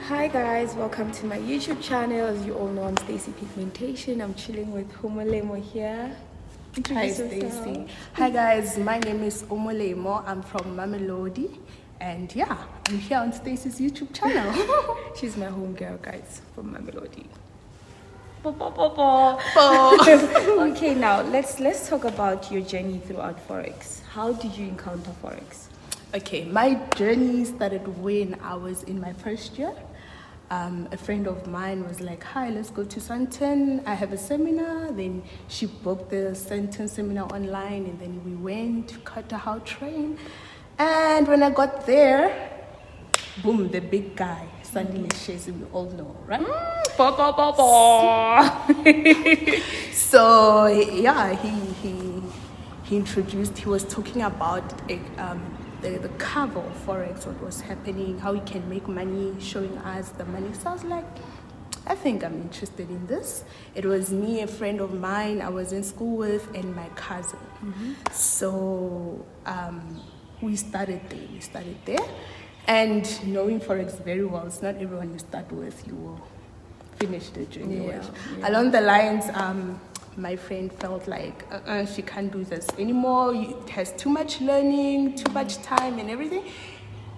Hi guys, welcome to my YouTube channel. As you all know, I'm Stacy Pigmentation. I'm chilling with Humolemo here. Hi, Introduce Stacy. yourself. Hi, guys. My name is Omolemo. I'm from Mamelodi. And yeah, I'm here on Stacy's YouTube channel. She's my homegirl, guys, from my melody. Okay, now let's talk about your journey throughout Forex. How did you encounter Forex? Okay, my journey started when I was in my first year. A friend of mine was like, hi, let's go to Santon. I have a seminar. Then she booked the Santon seminar online, and then we went to Katahau train. And when I got there, boom, the big guy, Sandy Leshes, we all know, right? So yeah, he introduced. He was talking about the cover of Forex, what was happening, how we can make money, showing us the money. So I was like, I think I'm interested in this. It was me, a friend of mine I was in school with, and my cousin. So we started there. And knowing Forex very well, it's not everyone you start with, you will finish the journey with. Along the lines, my friend felt like she can't do this anymore. It has too much learning, too much time and everything.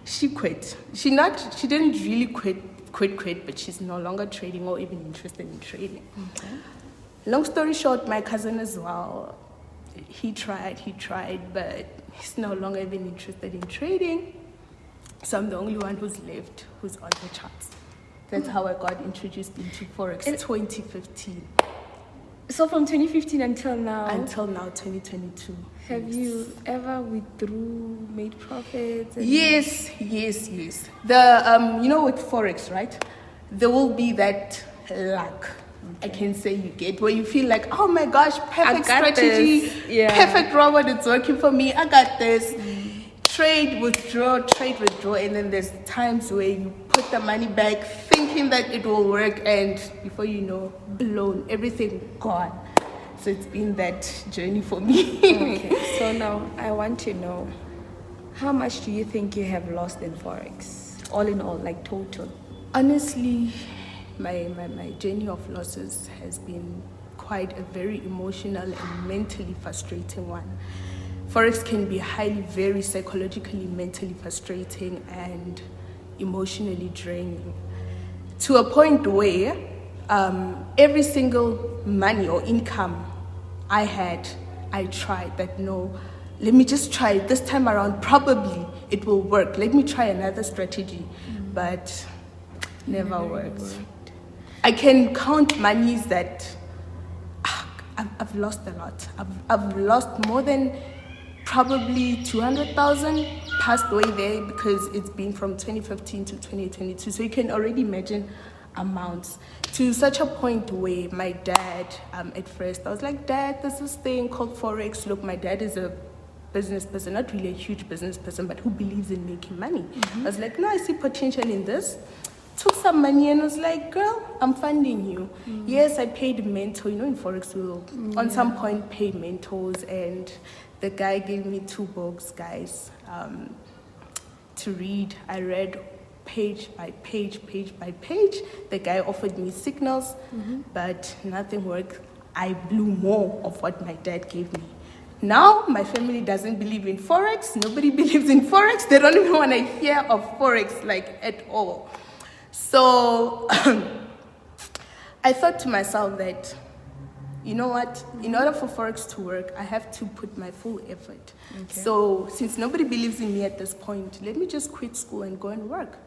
She quit. She didn't really quit, but she's no longer trading or even interested in trading. Okay. Long story short, my cousin as well, he tried, but he's no longer even interested in trading. So I'm the only one who's left, who's on the charts. That's how I got introduced into Forex in 2015. So from 2015 until now? Until now, 2022. Have you ever withdrew, made profits? Yes. The you know, with Forex, right? There will be that luck. I can say you get where you feel like, oh my gosh, perfect strategy, perfect robot, it's working for me. I got this. Trade, withdraw, and then there's times where you put the money back thinking that it will work, and before you know, blown, everything gone. So it's been that journey for me. Okay, so now I want to know, how much do you think you have lost in Forex? All in all, like total. Honestly, my journey of losses has been quite a very emotional and mentally frustrating one. Forex can be very psychologically, mentally frustrating and emotionally draining, to a point where every single money or income I tried that, no, let me just try it this time around, probably it will work, let me try another strategy, but never worked. I can count monies that I've lost a lot. I've lost more than probably 200,000, passed away there, because it's been from 2015 to 2022. So you can already imagine amounts, to such a point where my dad, at first, I was like, Dad, there's this thing called Forex. Look, my dad is a business person, not really a huge business person, but who believes in making money. I was like, no, I see potential in this. Took some money and was like, girl, I'm funding you. Yes, I paid mentor. You know, in Forex, we'll on some point pay mentors, and the guy gave me 2 books, guys, to read. I read page by page. The guy offered me signals, but nothing worked. I blew more of what my dad gave me. Now, my family doesn't believe in Forex. Nobody believes in Forex. They don't even want to hear of Forex, like, at all. So I thought to myself that, you know what, in order for Forex to work, I have to put my full effort. Okay. So since nobody believes in me at this point, let me just quit school and go and work.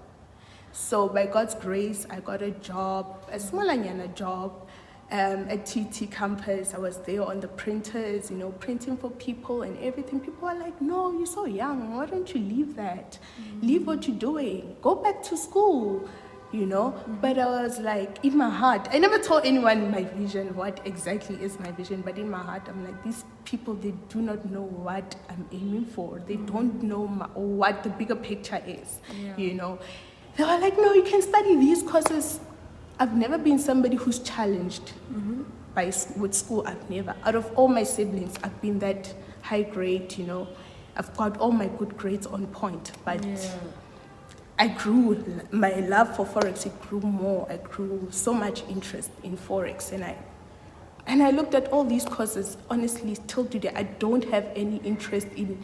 So by God's grace, I got a job, a small job, at TT campus. I was there on the printers, you know, printing for people and everything. People are like, no, you're so young. Why don't you leave that? Leave what you're doing. Go back to school. You know, but I was like, in my heart, I never told anyone my vision, what exactly is my vision, but in my heart, I'm like, these people, they do not know what I'm aiming for. They don't know what the bigger picture is, you know. They were like, no, you can study these courses. I've never been somebody who's challenged with school. I've never. Out of all my siblings, I've been that high grade, you know. I've got all my good grades on point, but I grew, my love for Forex, it grew more. I grew so much interest in Forex. And I looked at all these courses. Honestly, till today, I don't have any interest in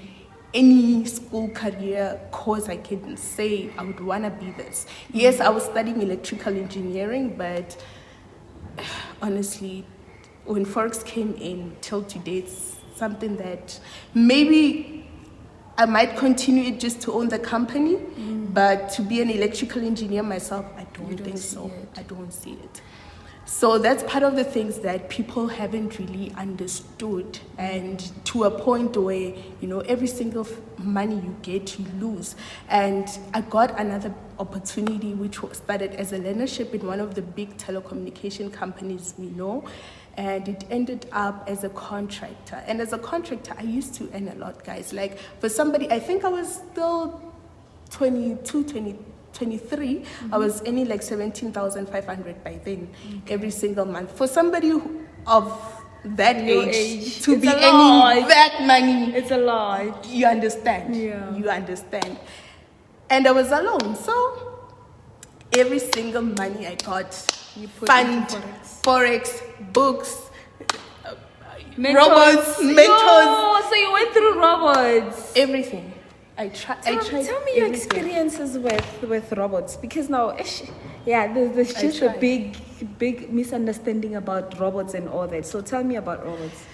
any school career course I can say I would want to be this. Yes, I was studying electrical engineering, but honestly, when Forex came in till today, it's something that maybe I might continue it just to own the company, but to be an electrical engineer myself, I don't think so. I don't see it. So that's part of the things that people haven't really understood, and to a point where, every single money you get, you lose. And I got another opportunity which started as a learnership in one of the big telecommunication companies we know, and it ended up as a contractor. And as a contractor, I used to earn a lot, guys. Like, for somebody, I think I was still 23, I was earning like 17,500 by then, every single month. For somebody of that age to be earning that money, it's a lot. You understand? Yeah. You understand. And I was alone, so every single money I got, fund, Forex, books, robots, mentors. So you went through robots. Everything. I tried. Tell me your experiences with robots, because now, there's just a big misunderstanding about robots and all that. So tell me about robots.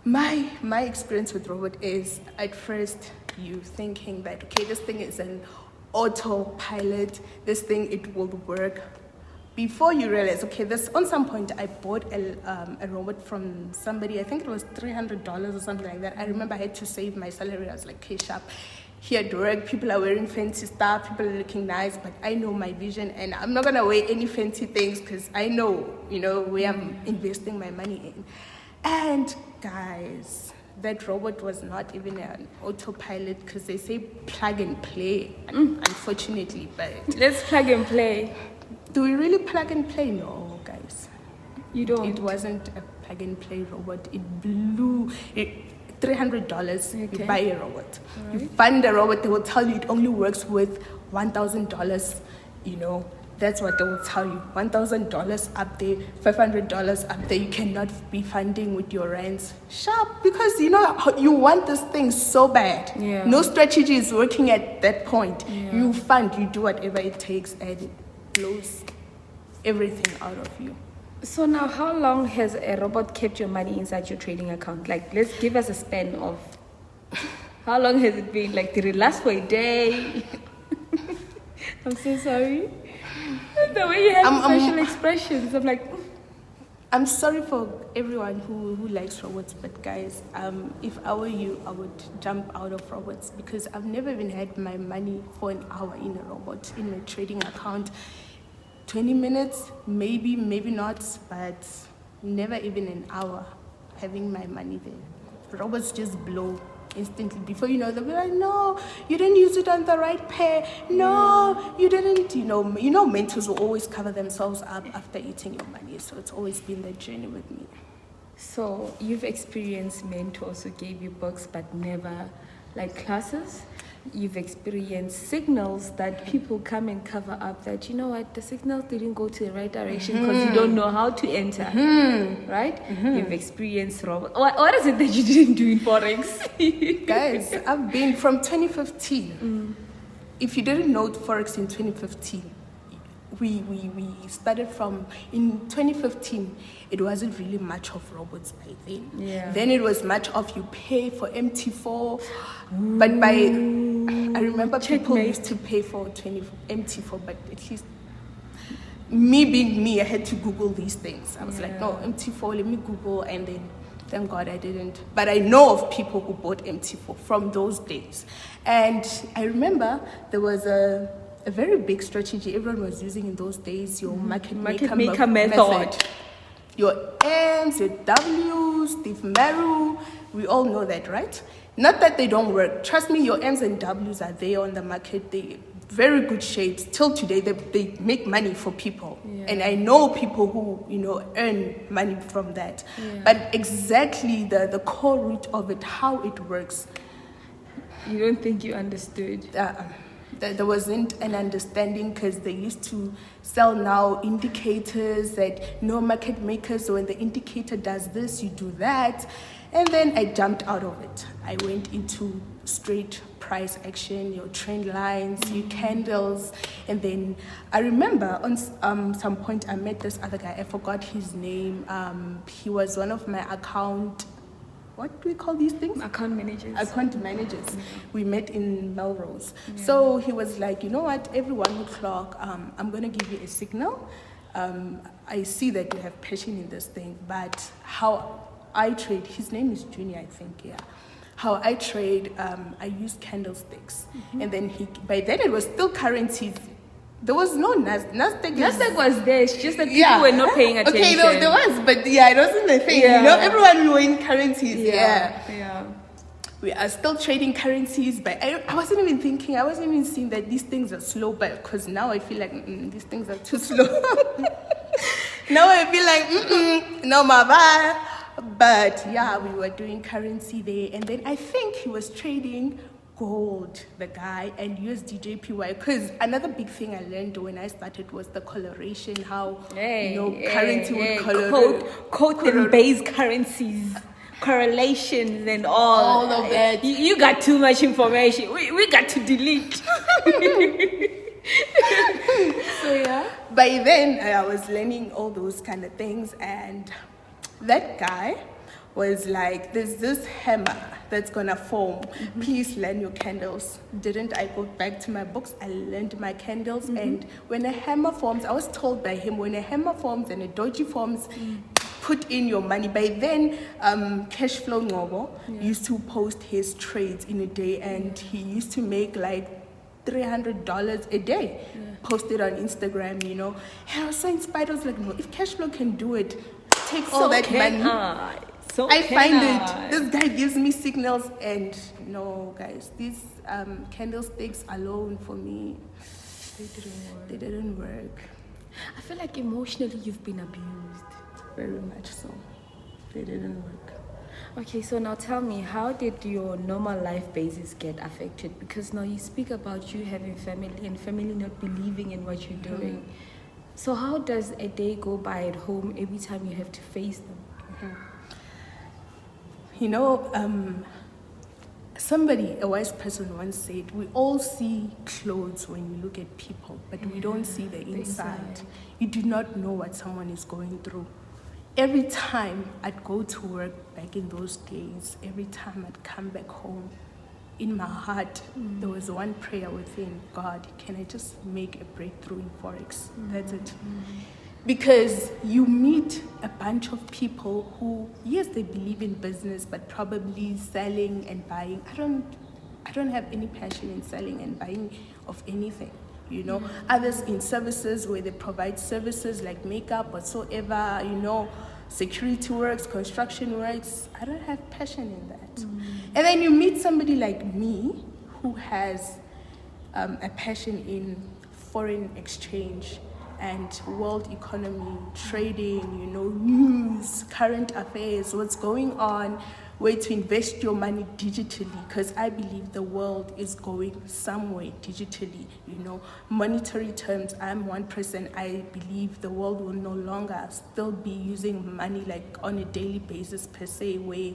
My experience with robot is, at first you thinking that, okay, this thing is an autopilot. This thing, it will work. Before you realize, okay, on some point I bought a robot from somebody. I think it was $300 or something like that. I remember I had to save my salary. I was like, okay, sharp. Here at work, people are wearing fancy stuff, people are looking nice, but I know my vision, and I'm not going to wear any fancy things because I know, where I'm investing my money in. And guys, that robot was not even an autopilot, because they say plug and play, unfortunately. But let's plug and play. Do we really plug and play? No, guys. You don't. It wasn't a plug and play robot. It blew. $300, you buy a robot. Right. You fund a robot, they will tell you it only works with $1,000, that's what they will tell you. $1,000 up there, $500 up there. You cannot be funding with your rents. Sharp, because you want this thing so bad. Yeah. No strategy is working at that point. Yeah. You fund, you do whatever it takes, and it blows everything out of you. So now, how long has a robot kept your money inside your trading account? Like, let's give us a span of how long has it been? Like, did it last for a day? I'm so sorry. The way you have facial expressions, I'm like... I'm sorry for everyone who likes robots, but guys, if I were you, I would jump out of robots, because I've never even had my money for an hour in a robot, in a trading account. 20 minutes, maybe not, but never even an hour having my money there. Robots just blow instantly. Before you know, they'll be like, no, you didn't use it on the right pair. No, you didn't. Mentors will always cover themselves up after eating your money. So it's always been that journey with me. So you've experienced mentors who gave you books but never like classes. You've experienced signals that people come and cover up that, the signals didn't go to the right direction because you don't know how to enter, right? You've experienced robots. What is it that you didn't do in Forex? Guys, I've been from 2015. If you didn't know Forex in 2015, we started from, in 2015, it wasn't really much of robots by then. Yeah. Then it was much of you pay for MT4, but I remember people used to pay for MT4, but at least me being me, I had to Google these things. I was like, no, MT4, let me Google, and then thank God I didn't. But I know of people who bought MT4 from those days. And I remember there was a very big strategy everyone was using in those days, your market maker method. Your M's, your W's, Steve Maru, we all know that, right? Not that they don't work. Trust me, your M's and W's are there on the market. They very good shapes. Till today, they make money for people. Yeah. And I know people who, earn money from that. Yeah. But exactly the core root of it, how it works. You don't think you understood? There wasn't an understanding because they used to sell now indicators that no market makers, so when the indicator does this, you do that. And then I jumped out of it. I went into straight price action, your trend lines, your candles. And then I remember on some point I met this other guy. I forgot his name. He was one of my what do we call these things? Account managers. Account managers. We met in Melrose. So he was like, you know what, every 1 o'clock, I'm going to give you a signal. I see that you have passion in this thing, but how I trade, his name is Junior, I think, yeah. How I trade, I use candlesticks. And then by then it was still currencies. There was no Nasdaq was there. It's just that people were not paying attention. Okay, there was, but it wasn't the thing. Yeah. You know, everyone were in currencies. Yeah. We are still trading currencies, but I wasn't even thinking. I wasn't even seeing that these things are slow. But because now I feel like these things are too slow. Now I feel like no, bye. But yeah, we were doing currency there, and then I think he was trading gold, the guy, and USDJPY, because another big thing I learned when I started was the coloration, how currency would colorate. Quote and base currencies, correlations and all of that. You got too much information. We got to delete. So yeah, by then I was learning all those kind of things, and that guy was like, there's this hammer that's gonna form. Please learn your candles. Didn't I go back to my books? I learned my candles. And when a hammer forms, I was told by him, when a hammer forms and a doji forms, put in your money. By then, Cashflow Ngobo used to post his trades in a day, and he used to make like $300 a day. Posted on Instagram, you know. And I was so inspired. I was like, no, if Cashflow can do it, take all that money. I find it. This guy gives me signals, and no, guys, these candlesticks alone for me, they didn't work. I feel like emotionally you've been abused. Very much so. They didn't work. Okay, so now tell me, how did your normal life basis get affected? Because now you speak about you having family and family not believing in what you're doing. So how does a day go by at home every time you have to face them? You know, a wise person once said, we all see clothes when we look at people, but we don't see the inside. You do not know what someone is going through. Every time I'd go to work back in those days, every time I'd come back home, in my heart, there was one prayer within: God, can I just make a breakthrough in Forex? That's it. Because you meet a bunch of people who, yes, they believe in business, but probably selling and buying. I don't have any passion in selling and buying of anything. You know, others in services where they provide services like makeup, whatsoever, you know, security works, construction works. I don't have passion in that. And then you meet somebody like me who has a passion in foreign exchange and world economy, trading, you know, news, current affairs, what's going on, where to invest your money digitally, because I believe the world is going somewhere digitally, you know. Monetary terms, I'm one person, I believe the world will no longer still be using money like on a daily basis per se, where,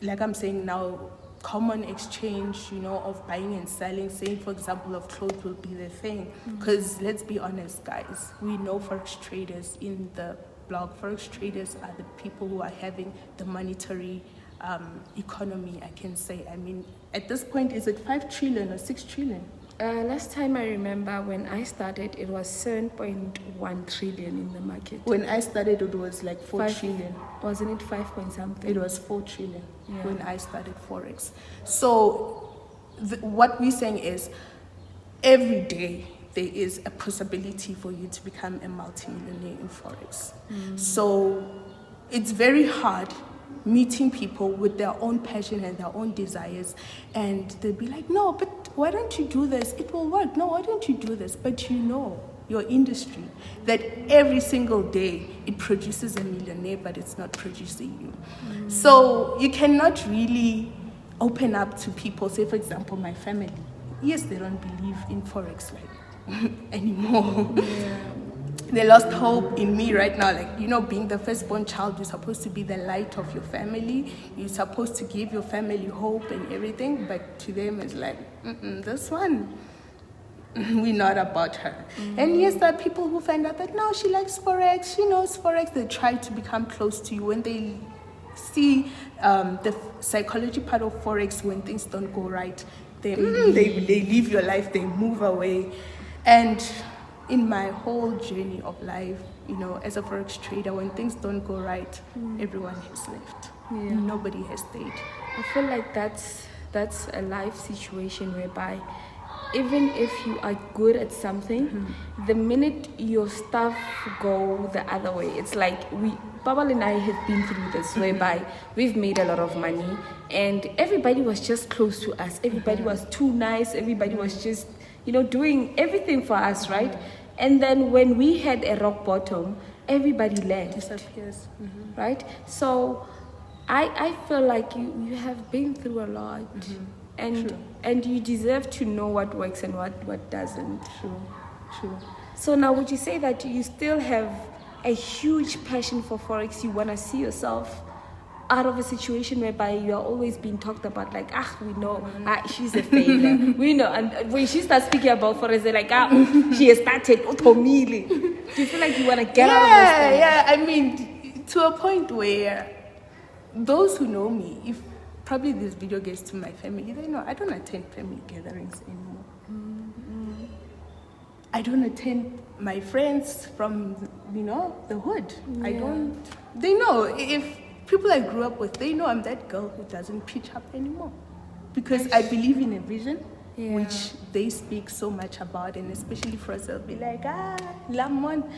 like I'm saying now, common exchange, you know, of buying and selling, saying, for example, of clothes will be the thing. Because let's be honest, guys, we know Forex traders in the blog. Forex traders are the people who are having the monetary economy, I can say. I mean, at this point, is it 5 trillion or 6 trillion? Last time I remember when I started, it was 7.1 trillion in the market. When I started, it was like 4 trillion. Wasn't it 5 point something? It was 4 trillion when I started Forex. So what we're saying is, every day there is a possibility for you to become a multimillionaire in Forex. So it's very hard meeting people with their own passion and their own desires, and they'll be like, no, but why don't you do this? It will work. No, why don't you do this? But you know your industry, that every single day it produces a millionaire, but it's not producing you. So you cannot really open up to people. Say, for example, my family. yes, they don't believe in Forex like anymore. Yeah. They lost hope in me right now. Like, you know, being the firstborn child, you're supposed to be the light of your family. You're supposed to give your family hope and everything. But to them, it's like, this one, we're not about her. And yes, there are people who find out that, no, she likes Forex, she knows Forex. They try to become close to you when they see the psychology part of Forex. When things don't go right, they leave your life, they move away. And in my whole journey of life, you know, as a Forex trader, when things don't go right, everyone has left. Yeah. Nobody has stayed. I feel like that's a life situation whereby even if you are good at something, the minute your stuff go the other way, it's like Babal and I have been through this whereby we've made a lot of money and everybody was just close to us. Everybody was too nice. Everybody was just, you know, doing everything for us, right? And then when we had a rock bottom, everybody left. Disappears. Right? So I feel like you have been through a lot. And you deserve to know what works and what doesn't. True. So now would you say that you still have a huge passion for Forex? You want to see yourself out of a situation whereby you are always being talked about, like, we know, she's a failure. We know. And when she starts speaking about Forex, they're like, she has started automili. Do you feel like you want to get out of this thing? Yeah. I mean, to a point where those who know me, if probably this video gets to my family, they know I don't attend family gatherings anymore. I don't attend my friends from, you know, the hood. Yeah. They know. If people I grew up with, they know I'm that girl who doesn't pitch up anymore. Because I believe in a vision, which they speak so much about, and especially for us, they'll be like, Lamon,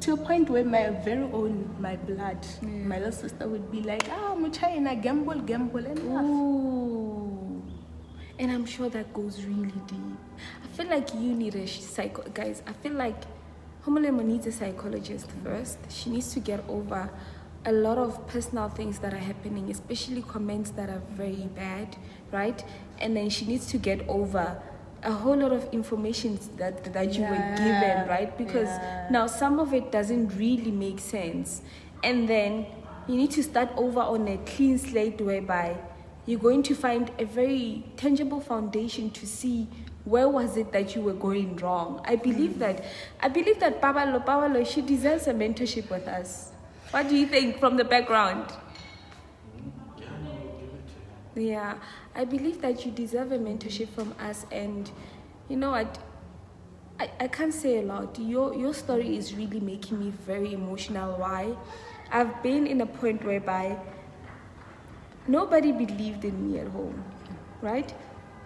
to a point where my very own, my blood, my little sister would be like, Muchayina, gamble, and laugh. Ooh. And I'm sure that goes really deep. I feel like you need guys, I feel like Homolemo needs a psychologist first. She needs to get over a lot of personal things that are happening, especially comments that are very bad, right? And then she needs to get over a whole lot of information that you were given, right? Because now some of it doesn't really make sense. And then you need to start over on a clean slate whereby you're going to find a very tangible foundation to see where was it that you were going wrong. I believe that Pabalo, she deserves a mentorship with us. What do you think from the background? Yeah, I believe that you deserve a mentorship from us, and you know what? I can't say a lot. Your story is really making me very emotional. Why? I've been in a point whereby nobody believed in me at home, right?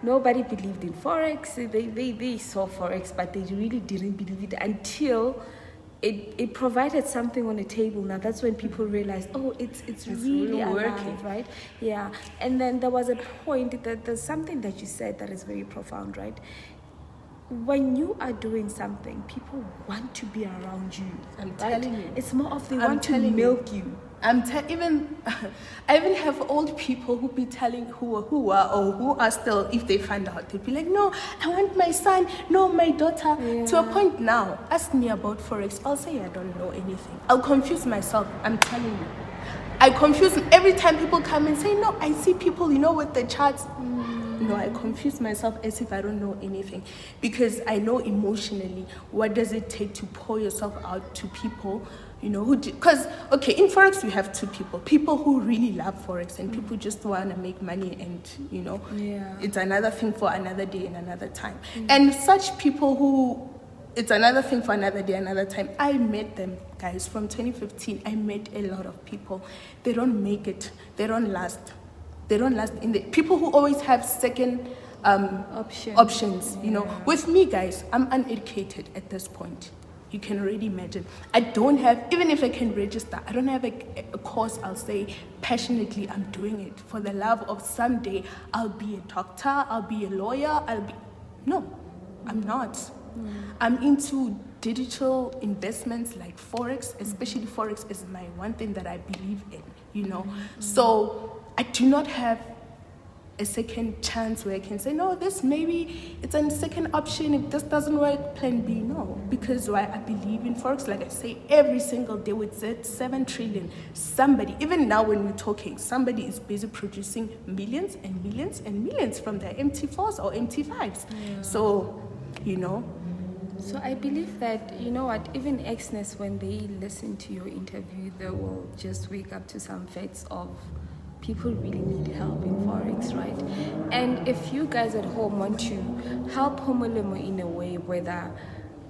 Nobody believed in Forex. They saw Forex, but they really didn't believe it until it provided something on the table. Now that's when people realized, it's really alive, working, right? Yeah. And then there was a point that there's something that you said that is very profound, right? When you are doing something, people want to be around you. I'm telling you. It's more of they want to milk you. I even have old people who be telling who are still, if they find out, they'll be like, no, I want my son, no, my daughter. Yeah. To a point now, ask me about Forex, I'll say I don't know anything. I'll confuse myself, I'm telling you. I confuse every time people come and say, no, I see people, you know, with the charts. No, I confuse myself as if I don't know anything, because I know emotionally what does it take to pour yourself out to people, you know, because in Forex we have two people who really love Forex and people just want to make money, and you know, it's another thing for another day and another time. And such people who it's another thing for another day, another time. I met them, guys, from 2015. I met a lot of people. They don't make it. They don't last. They don't last in the people who always have second options, you know. With me, guys, I'm uneducated at this point. You can already imagine. I don't have, even if I can register, I don't have a course. I'll say passionately, I'm doing it for the love of someday I'll be a doctor, I'll be a lawyer, no, I'm not. I'm into digital investments like Forex, especially Forex is my one thing that I believe in, you know. So I do not have a second chance where I can say, no, this maybe it's a second option. If this doesn't work, plan B. No, because why? I believe in Forex. Like I say, every single day with that 7 trillion, somebody, even now when we're talking, somebody is busy producing millions and millions and millions from their MT4s or MT5s. Yeah. So, you know. So I believe that, you know what, even Xness, when they listen to your interview, they will just wake up to some facts of people really need help in Forex, right? And if you guys at home want to help Homolemo in a way, whether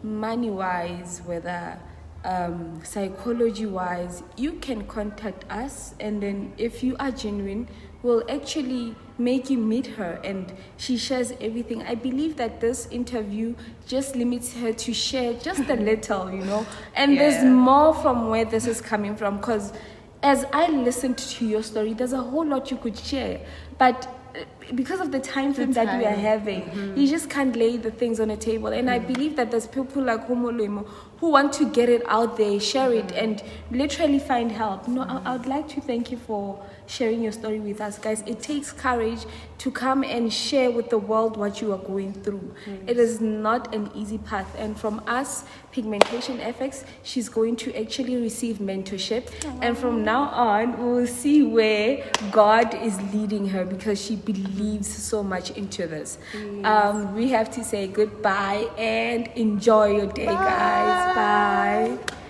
money-wise, whether psychology-wise, you can contact us, and then if you are genuine, we'll actually make you meet her, and she shares everything. I believe that this interview just limits her to share just a little, you know, and there's more from where this is coming from, because as I listened to your story, there's a whole lot you could share, but because of the time frame that we are having, you just can't lay the things on the table. And I believe that there's people like Homolemo who want to get it out there, share it, and literally find help. No, I would like to thank you for sharing your story with us, guys. It takes courage to come and share with the world what you are going through. It is not an easy path. And from us, Pigmentation FX, she's going to actually receive mentorship. And from now on, we will see where God is leading her, because she believes so much into this. We have to say goodbye and enjoy your day, guys. Bye.